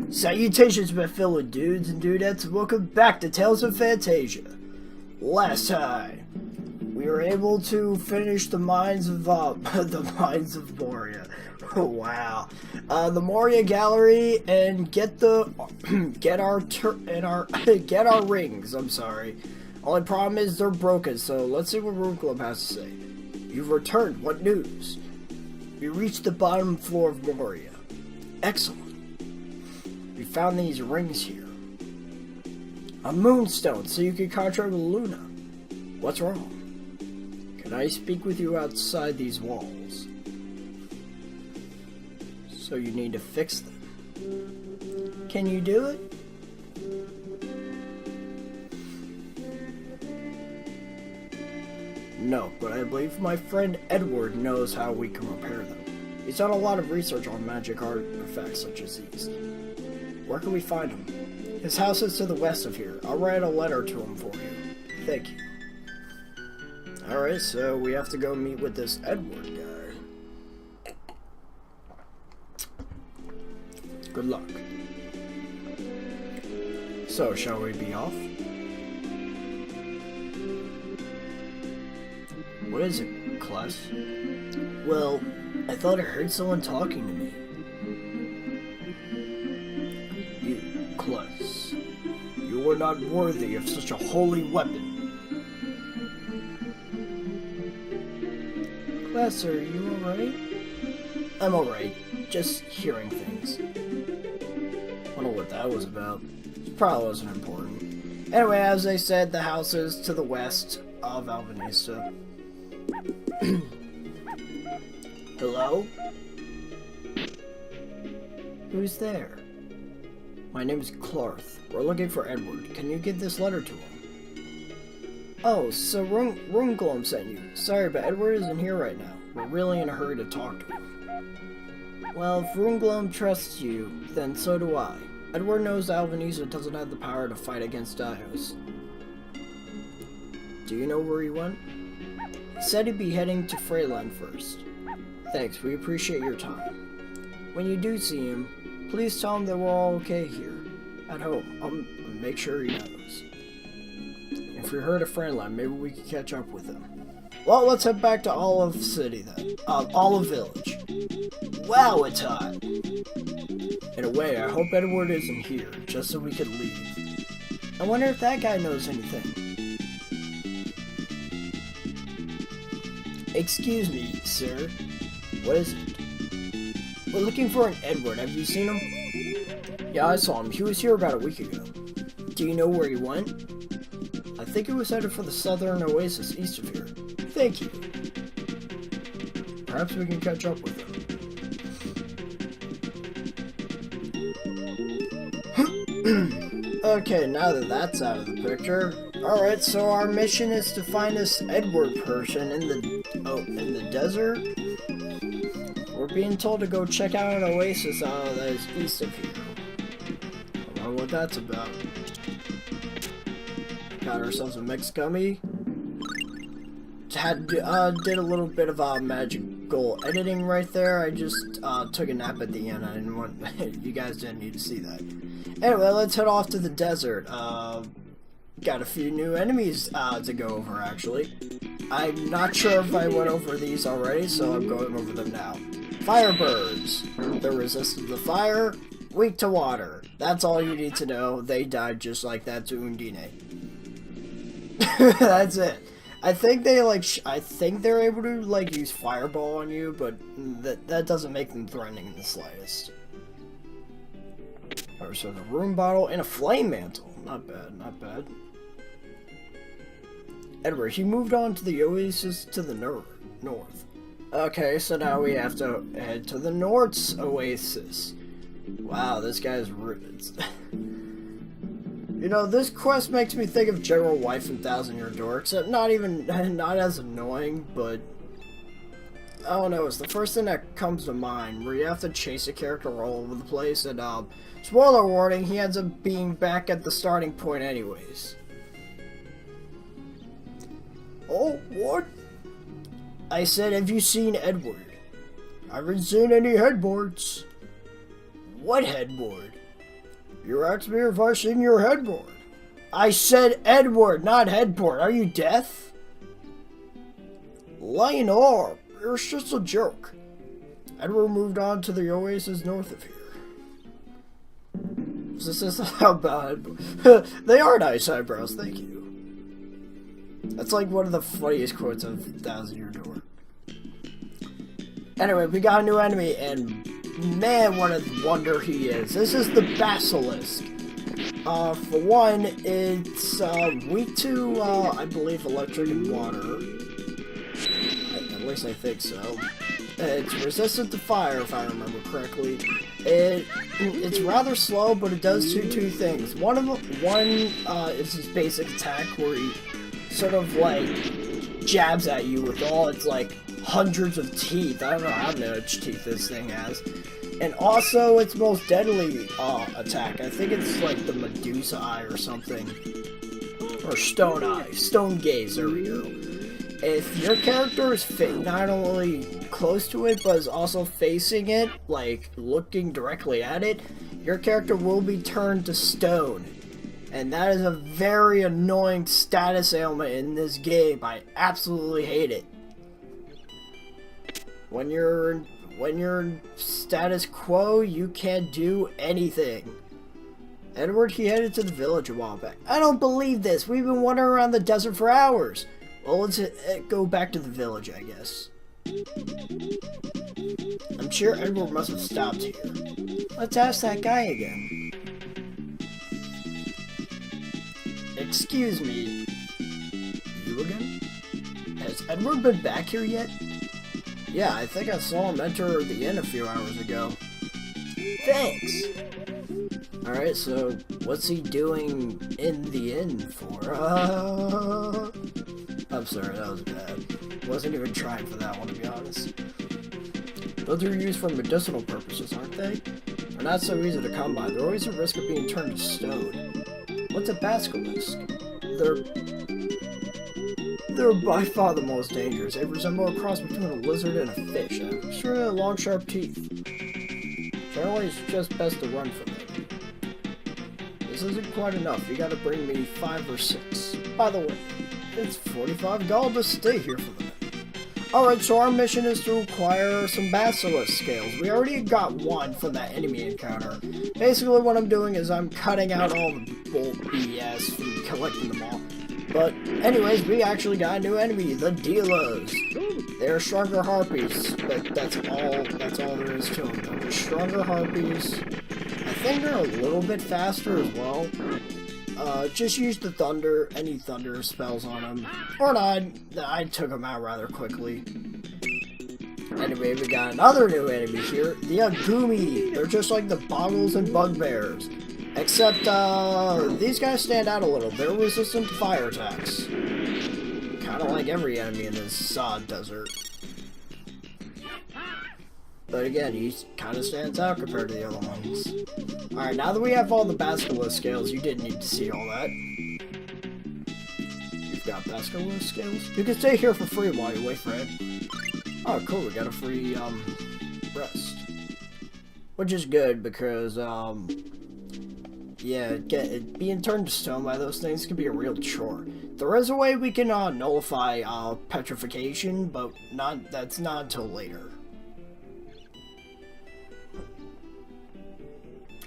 Salutations, my fellow dudes and dudettes, and welcome back to Tales of Phantasia. Last time, we were able to finish the mines of the mines of Moria. Wow, the Moria Gallery, and get our rings. I'm sorry. Only problem is they're broken. So let's see what Room Club has to say. You've returned. What news? We reached the bottom floor of Moria. Excellent. We found these rings here. A moonstone, so you can contract with Luna. What's wrong? Can I speak with you outside these walls? So you need to fix them. Can you do it? No, but I believe my friend Edward knows how we can repair them. He's done a lot of research on magic artifacts such as these. Where can we find him? His house is to the west of here. I'll write a letter to him for you. Thank you. Alright, so we have to go meet with this Edward guy. Good luck. So, shall we be off? What is it, Kless? Well, I thought I heard someone talking to me. You are not worthy of such a holy weapon. Kless, are you alright? I'm alright. Just hearing things. Wonder what that was about. It probably wasn't important. Anyway, as I said, the house is to the west of Albanista. Hello? Who's there? My name is Clarth. We're looking for Edward. Can you give this letter to him? Oh, so Runglum sent you. Sorry, but Edward isn't here right now. We're really in a hurry to talk to him. Well, if Runglum trusts you, then so do I. Edward knows Albanisa doesn't have the power to fight against Dios. Do you know where he went? He said he'd be heading to Freyland first. Thanks, we appreciate your time. When you do see him, please tell him that we're all okay here, at home. I'll make sure he knows. If we heard of Freyland, maybe we can catch up with him. Well, let's head back to Olive City then. Olive Village. Wow, it's hot. In a way, I hope Edward isn't here, just so we can leave. I wonder if that guy knows anything. Excuse me, sir. What is it? We're looking for an Edward. Have you seen him? Yeah, I saw him. He was here about a week ago. Do you know where he went? I think he was headed for the southern oasis east of here. Thank you. Perhaps we can catch up with him. Okay, now that that's out of the picture. Alright, so our mission is to find this Edward person in the desert. We're being told to go check out an oasis that is east of here. I don't know what that's about. Got ourselves a mixed gummy. Did a little bit of magical editing right there. I just took a nap at the end. I didn't want you guys didn't need to see that. Anyway, let's head off to the desert. Got a few new enemies to go over actually. I'm not sure if I went over these already, so I'm going over them now. Firebirds. They're resistant to fire, weak to water. That's all you need to know. They died just like that to Undine. That's it. I think they're able to use fireball on you, but that doesn't make them threatening in the slightest. Alright, so the room bottle and a flame mantle. Not bad, not bad. Edward, he moved on to the oasis to the north. Okay, so now we have to head to the North's oasis. Wow, this guy's rude. You know, this quest makes me think of General Wife in Thousand Year Door, except not as annoying, but I don't know, it's the first thing that comes to mind, where you have to chase a character all over the place, and spoiler warning, he ends up being back at the starting point anyways. Oh, what? I said, have you seen Edward? I haven't seen any headboards. What headboard? You asked me if I seen your headboard. I said Edward, not headboard. Are you deaf? Lionel, it was just a joke. Edward moved on to the oasis north of here. This is how bad. They are nice eyebrows, thank you. That's like one of the funniest quotes of 1,000 Year Door. Anyway, we got a new enemy, and man, what a wonder he is. This is the Basilisk. For one, it's weak to, I believe, electric and water. At least I think so. It's resistant to fire, if I remember correctly. It's rather slow, but it does do two things. One is his basic attack, where he sort of like jabs at you with all its like hundreds of teeth. I don't know how much teeth this thing has. And also its most deadly attack. I think it's like the Medusa Eye or something. Or Stone Eye. Stone Gaze, there we go. If your character is not only close to it, but is also facing it, like looking directly at it, your character will be turned to stone. And that is a very annoying status ailment in this game. I absolutely hate it. When you're in status quo, you can't do anything. Edward, he headed to the village a while back. I don't believe this. We've been wandering around the desert for hours. Well, let's go back to the village, I guess. I'm sure Edward must have stopped here. Let's ask that guy again. Excuse me. You again? Has Edward been back here yet? Yeah, I think I saw him enter the inn a few hours ago. Thanks! Alright, so what's he doing in the inn for? I'm sorry, that was bad. Wasn't even trying for that one, to be honest. Those are used for medicinal purposes, aren't they? They're not so easy to come by. They're always at risk of being turned to stone. What's a basilisk? They're by far the most dangerous. They resemble a cross between a lizard and a fish. I'm sure they have long, sharp teeth. Generally, it's just best to run from them. This isn't quite enough. You gotta bring me 5 or 6. By the way, it's 45 gold to stay here for the night. Alright, so our mission is to acquire some basilisk scales. We already got one from that enemy encounter. Basically, what I'm doing is I'm cutting out all the bull BS from collecting them all. But anyways, we actually got a new enemy, the Dealas. They're stronger harpies, but that's all there is to them. They're just stronger harpies. I think they're a little bit faster as well. Just use the thunder, any thunder spells on them. Or not, I took them out rather quickly. Anyway, we got another new enemy here, the Agumi. They're just like the Boggles and Bugbears. Except, these guys stand out a little. They're resistant to fire attacks. Kinda like every enemy in this sod desert. But again, he kinda stands out compared to the other ones. Alright, now that we have all the basilisk scales, you didn't need to see all that. You've got basilisk scales? You can stay here for free while you wait for it. Oh, cool, we got a free, rest. Which is good, because, yeah, being turned to stone by those things can be a real chore. There is a way we can nullify petrification, but that's not until later.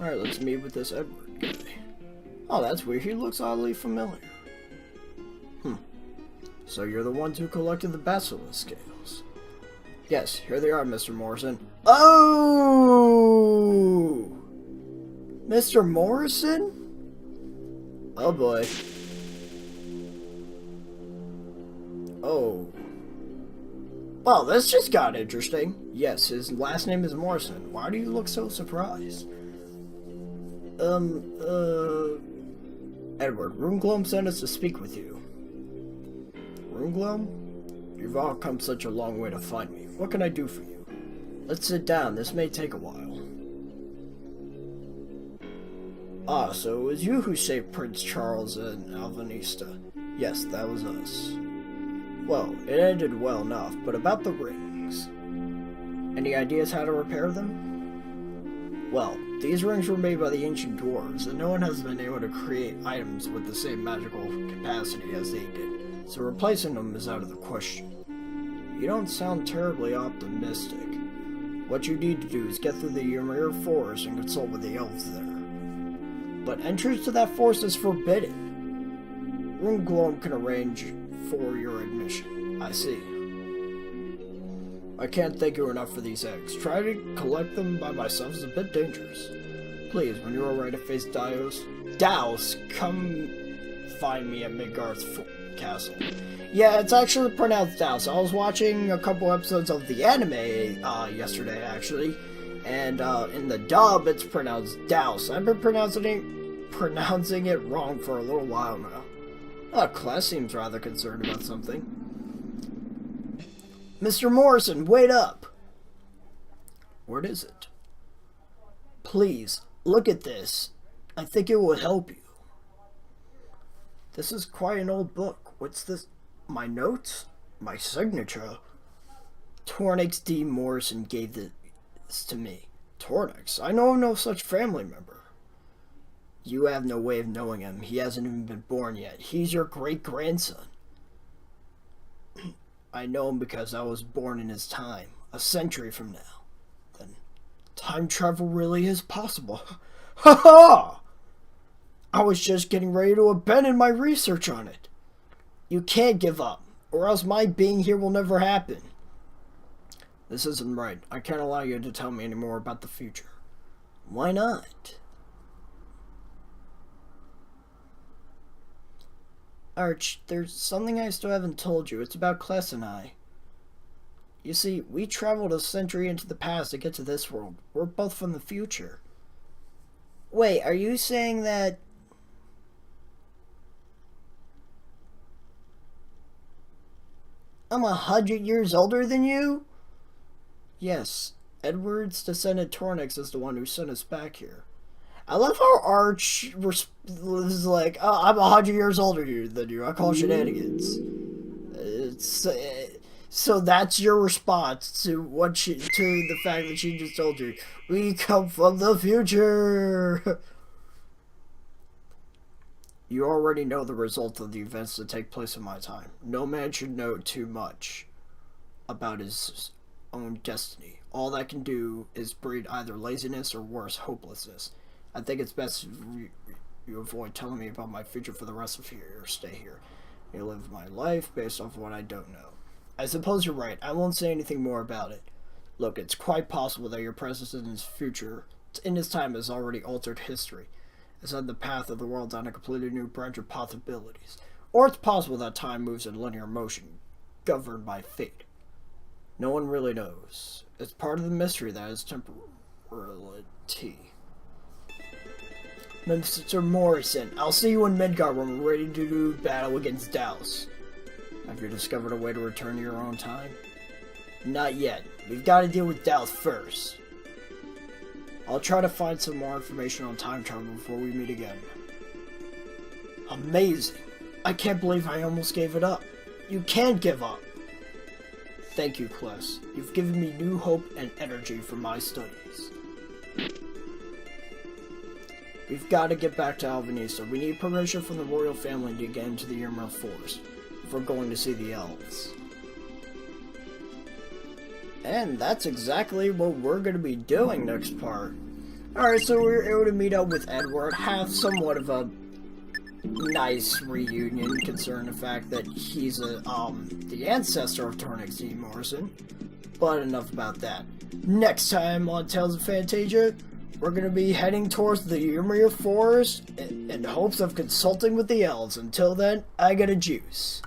Alright, let's meet with this Edward guy. Oh, that's weird. He looks oddly familiar. So you're the ones who collected the basilisk scales. Yes, here they are, Mr. Morrison. Oh! Mr. Morrison? Oh boy. Oh. Well, this just got interesting. Yes, his last name is Morrison. Why do you look so surprised? Edward, Roomgloam sent us to speak with you. Roomgloam? You've all come such a long way to find me. What can I do for you? Let's sit down. This may take a while. Ah, so it was you who saved Prince Charles and Alvanista. Yes, that was us. Well, it ended well enough, but about the rings. Any ideas how to repair them? Well, These rings were made by the ancient dwarves, and no one has been able to create items with the same magical capacity as they did, so replacing them is out of the question. You don't sound terribly optimistic. What you need to do is get through the Ymir forest and consult with the elves there. But entrance to that forest is forbidden. Rune Gloam can arrange for your admission. I see. I can't thank you enough for these eggs. Trying to collect them by myself is a bit dangerous. Please, when you are ready to face Daos, come find me at Midgard's castle. Yeah, it's actually pronounced Daos. I was watching a couple episodes of the anime yesterday, actually, and in the dub, it's pronounced Daos. I've been pronouncing it wrong for a little while now. Class seems rather concerned about something. Mr. Morrison, wait up! What is it? Please, look at this. I think it will help you. This is quite an old book. What's this? My notes? My signature? Tornix D. Morrison gave this to me. Tornix? I know no such family member. You have no way of knowing him. He hasn't even been born yet. He's your great-grandson. I know him because I was born in his time, a century from now. Then, time travel really is possible. Ha ha! I was just getting ready to abandon my research on it. You can't give up, or else my being here will never happen. This isn't right. I can't allow you to tell me any more about the future. Why not? Arch, there's something I still haven't told you. It's about Kless and I. You see, we traveled a century into the past to get to this world. We're both from the future. Wait, are you saying that... I'm 100 years older than you? Yes. Edward's descendant Tornix is the one who sent us back here. I love how Arch was like, oh, I'm 100 years older than you. I call shenanigans. So that's your response to the fact that she just told you. We come from the future. You already know the result of the events that take place in my time. No man should know too much about his own destiny. All that can do is breed either laziness or worse, hopelessness. I think it's best you avoid telling me about my future for the rest of your stay here. You live my life based off of what I don't know. I suppose you're right. I won't say anything more about it. Look, it's quite possible that your presence in his future, in his time, has already altered history. It's on the path of the world down a completely new branch of possibilities. Or it's possible that time moves in linear motion, governed by fate. No one really knows. It's part of the mystery that is temporality. Mr. Morrison, I'll see you in Midgard when we're ready to do battle against Daos. Have you discovered a way to return to your own time? Not yet. We've got to deal with Daos first. I'll try to find some more information on time travel before we meet again. Amazing. I can't believe I almost gave it up. You can't give up. Thank you, Kless. You've given me new hope and energy for my studies. We've got to get back to Alvanista. We need permission from the royal family to get into the Ymir Forest if we're going to see the elves. And that's exactly what we're going to be doing next part. Alright, so we were able to meet up with Edward, have somewhat of a nice reunion, considering the fact that he's the ancestor of Tornix D. Morrison. But enough about that. Next time on Tales of Phantasia, we're going to be heading towards the Ymir Forest in hopes of consulting with the elves. Until then, I got a juice.